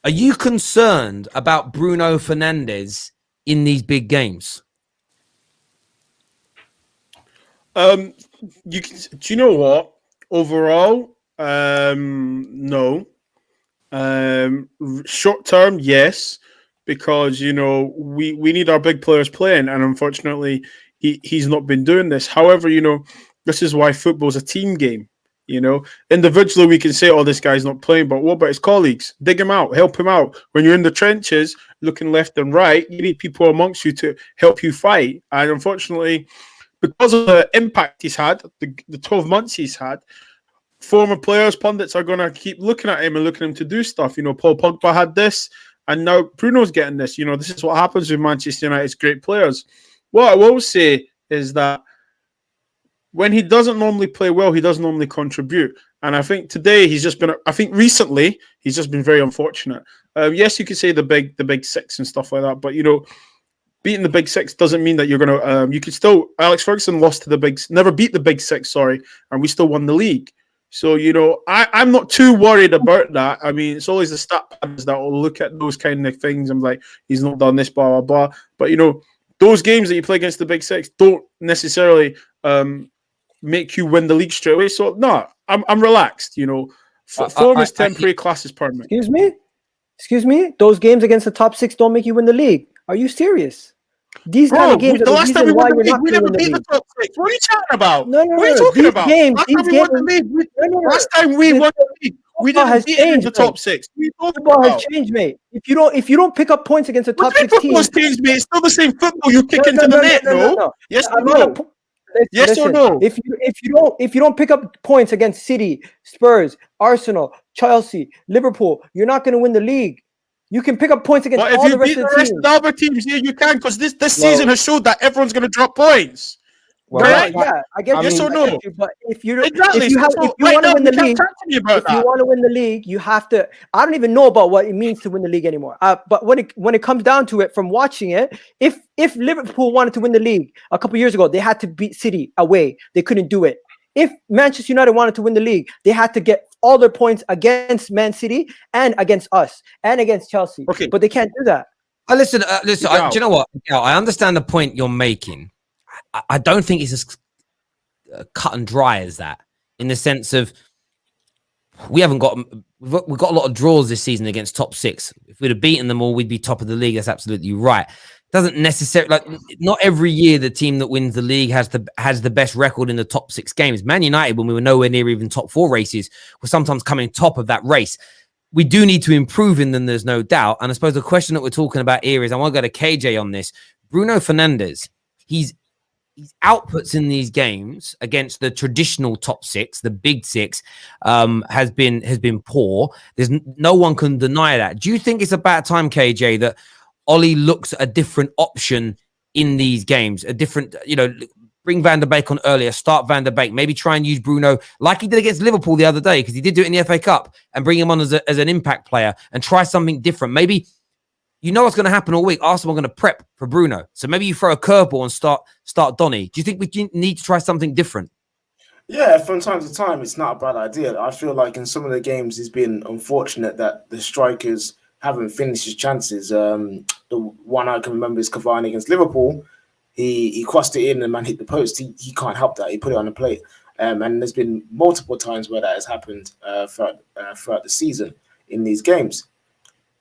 Are you concerned about Bruno Fernandes in these big games? Do you know what? Overall, no. Short term, yes, because we need our big players playing, and unfortunately, he's not been doing this. However, this is why football's a team game. Individually we can say, "Oh, this guy's not playing," but what about his colleagues? Dig him out, help him out. When you're in the trenches, looking left and right, you need people amongst you to help you fight. And unfortunately, because of the impact he's had, the 12 months he's had, former players, pundits are going to keep looking at him and looking at him to do stuff. Paul Pogba had this, and now Bruno's getting this. This is what happens with Manchester United's great players. What I will say is that when he doesn't normally play well, he doesn't normally contribute. And I think today recently he's just been very unfortunate. Yes, you could say the big six and stuff like that, but beating the big six doesn't mean that you're going to. You could still. Alex Ferguson lost to never beat the big six. Sorry, and we still won the league. So I'm not too worried about that. I mean, it's always the stat pads that will look at those kind of things. I'm like, he's not done this, blah blah blah. But those games that you play against the big six don't necessarily make you win the league straight away. So no, I'm relaxed. Form is temporary, class is permanent. Excuse me. Those games against the top six don't make you win the league. Are you serious? These kind of games are the last time we won the league, we never beat the top six. What are you talking about? No. What are you talking about? Last time we won the league, we didn't beat the top six. Football has changed, mate. If you don't pick up points against the top six teams, football's changed, mate. It's still the same football. You kick into the net, no? Yes or no? Yes or no? If you don't pick up points against City, Spurs, Arsenal, Chelsea, Liverpool, you're not going to win the league. You can pick up points against all the rest of the teams. The other teams, yeah, you can, because this season has showed that everyone's going to drop points. Well, right? Yeah, I get yes or no? But if you want to win the league, you have to. I don't even know about what it means to win the league anymore. But when it comes down to it, from watching it, if Liverpool wanted to win the league a couple years ago, they had to beat City away. They couldn't do it. If Manchester United wanted to win the league, they had to get all their points against Man City and against us and against Chelsea. Okay. But they can't do that. Listen. Do you know what? I understand the point you're making. I don't think it's as cut and dry as that, in the sense of we've got a lot of draws this season against top six. If we'd have beaten them all, we'd be top of the league. That's absolutely right. Doesn't necessarily, not every year the team that wins the league has the best record in the top six games. Man United, when we were nowhere near even top four races, were sometimes coming top of that race. We do need to improve in them, there's no doubt. And I suppose the question that we're talking about here is, I want to go to KJ on this. Bruno Fernandes, his outputs in these games against the traditional top six, the big six, has been poor. There's no one can deny that. Do you think it's about time, KJ, that Ollie looks at a different option in these games, a different, bring Van der Beek on earlier, start Van der Beek, maybe try and use Bruno like he did against Liverpool the other day, because he did do it in the FA Cup, and bring him on as an impact player and try something different. Maybe what's going to happen all week. Arsenal are going to prep for Bruno. So maybe you throw a curveball and start Donny. Do you think we need to try something different? Yeah, from time to time, it's not a bad idea. I feel like in some of the games, it's been unfortunate that the strikers haven't finished his chances. The one I can remember is Cavani against Liverpool. He crossed it in and man hit the post. He can't help that. He put it on the plate. And there's been multiple times where that has happened throughout the season in these games.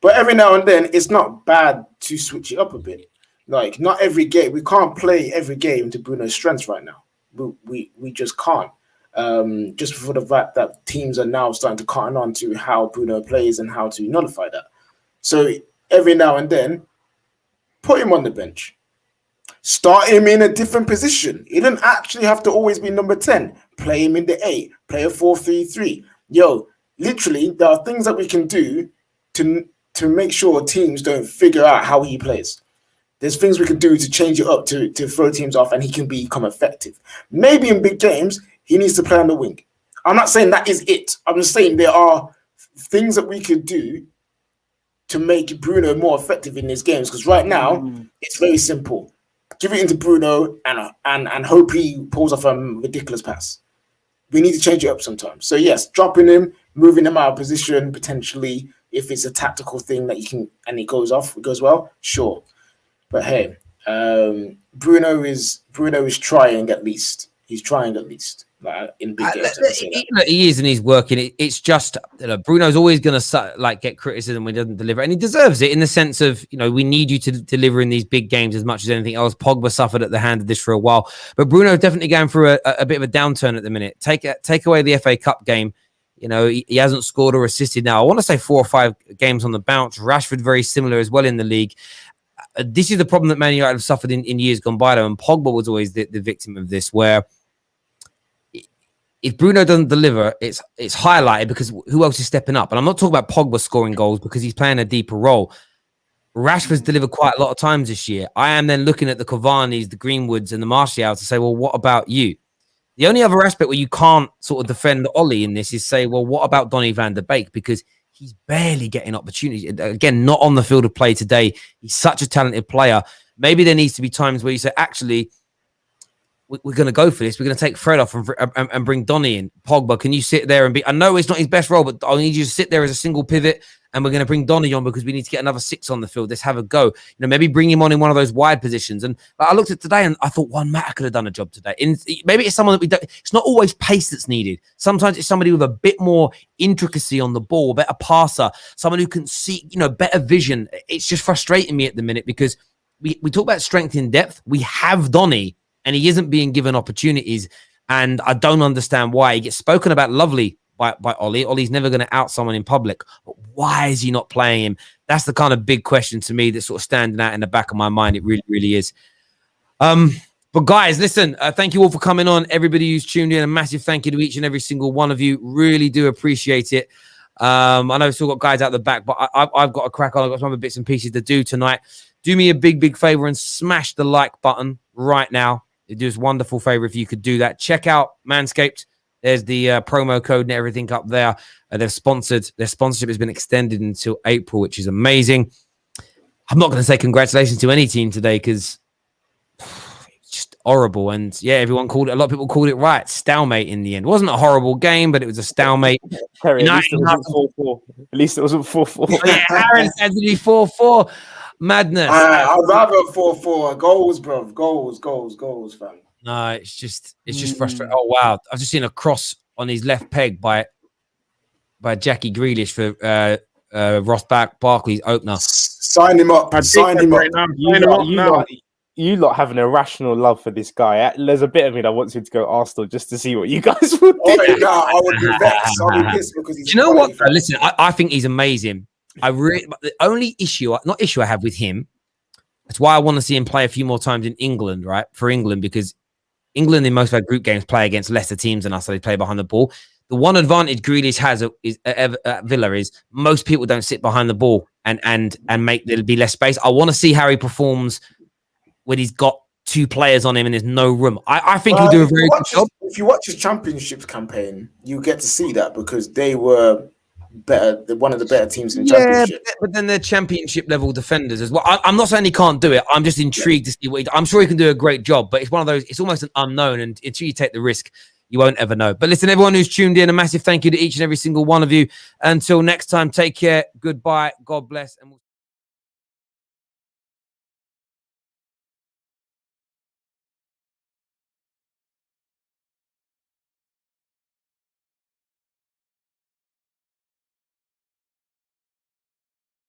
But every now and then, it's not bad to switch it up a bit. Like, not every game. We can't play every game to Bruno's strengths right now. We just can't. Just for the fact that teams are now starting to cotton on to how Bruno plays and how to nullify that. So every now and then, put him on the bench. Start him in a different position. He doesn't actually have to always be number 10. Play him in the 8. Play a 4-3-3. Literally, there are things that we can do to make sure teams don't figure out how he plays. There's things we can do to change it up, to throw teams off, and he can become effective. Maybe in big games, he needs to play on the wing. I'm not saying that is it. I'm just saying there are things that we could do to make Bruno more effective in these games. Because right now, it's very simple. Give it into Bruno and hope he pulls off a ridiculous pass. We need to change it up sometimes. So yes, dropping him, moving him out of position potentially, if it's a tactical thing that you can and it goes well, sure. But hey, Bruno is trying at least. He's trying at least. Like in big games, he is, and he's working. It's just Bruno's always going to get criticism when he doesn't deliver, and he deserves it in the sense of we need you to deliver in these big games as much as anything else. Pogba suffered at the hand of this for a while, but Bruno's definitely going through a bit of a downturn at the minute. Take away the FA Cup game, he hasn't scored or assisted now. I want to say 4 or 5 games on the bounce. Rashford very similar as well in the league. This is the problem that Man United have suffered in years gone by, though, and Pogba was always the victim of this, where if Bruno doesn't deliver, it's highlighted because who else is stepping up? And I'm not talking about Pogba scoring goals because he's playing a deeper role. Rashford's delivered quite a lot of times this year. I am then looking at the Cavani's, the Greenwoods, and the Martials to say, well, what about you? The only other aspect where you can't sort of defend Ollie in this is say, well, what about Donny van der Beek? Because he's barely getting opportunities. Again, not on the field of play today. He's such a talented player. Maybe there needs to be times where you say, actually, we're going to go for this. We're going to take Fred off and bring Donny in. Pogba, can you sit there and be... I know it's not his best role, but I need you to sit there as a single pivot, and we're going to bring Donny on because we need to get another 6 on the field. Let's have a go. Maybe bring him on in one of those wide positions. And I looked at today and I thought Juan Mata could have done a job today. Maybe it's someone that we don't... It's not always pace that's needed. Sometimes it's somebody with a bit more intricacy on the ball, a better passer, someone who can see, better vision. It's just frustrating me at the minute because we talk about strength in depth. We have Donny, and he isn't being given opportunities. And I don't understand why. He gets spoken about lovely by Ollie. Ollie's never going to out someone in public. But why is he not playing him? That's the kind of big question to me that's sort of standing out in the back of my mind. It really, really is. But guys, listen, thank you all for coming on. Everybody who's tuned in, a massive thank you to each and every single one of you. Really do appreciate it. I know we've still got guys out the back, but I've got a crack on. I've got some other bits and pieces to do tonight. Do me a big, big favor and smash the like button right now. It'd do us a wonderful favor if you could do that. Check out Manscaped. There's the promo code and everything up there. They've sponsored. Their sponsorship has been extended until April, which is amazing. I'm not going to say congratulations to any team today because it's just horrible. And yeah, a lot of people called it right. Stalemate in the end. It wasn't a horrible game, but it was a stalemate. Terry, at least it wasn't 4-4. Yeah, Aaron said to be 4-4. Madness. I'd rather 4-4 goals, bro. Goals, fam. No, it's just frustrating. Oh wow, I've just seen a cross on his left peg by Jackie Grealish for Ross Barkley's opener. Sign him up. Sign him up right now. You lot have an irrational love for this guy. There's a bit of me that wants him to go Arsenal just to see what you guys would do. Oh, no, I would be vexed. I'll be pissed because he's. Do you know what? Listen, I think he's amazing. The only issue I have with him, that's why I want to see him play a few more times in England, right? For England, because England in most of our group games play against lesser teams than us, so they play behind the ball. The one advantage Grealish has at Villa is most people don't sit behind the ball and make there'll be less space. I want to see how he performs when he's got 2 players on him and there's no room. I think he'll do a very good job. If you watch his Championships campaign, you get to see that because they were better, one of the better teams in the Championship. But then they're Championship level defenders as well. I'm not saying he can't do it. I'm just intrigued to see what I'm sure he can do a great job, but it's one of those, it's almost an unknown, and until you take the risk, you won't ever know. But listen, everyone who's tuned in, a massive thank you to each and every single one of you. Until next time, take care, goodbye, God bless, and we'll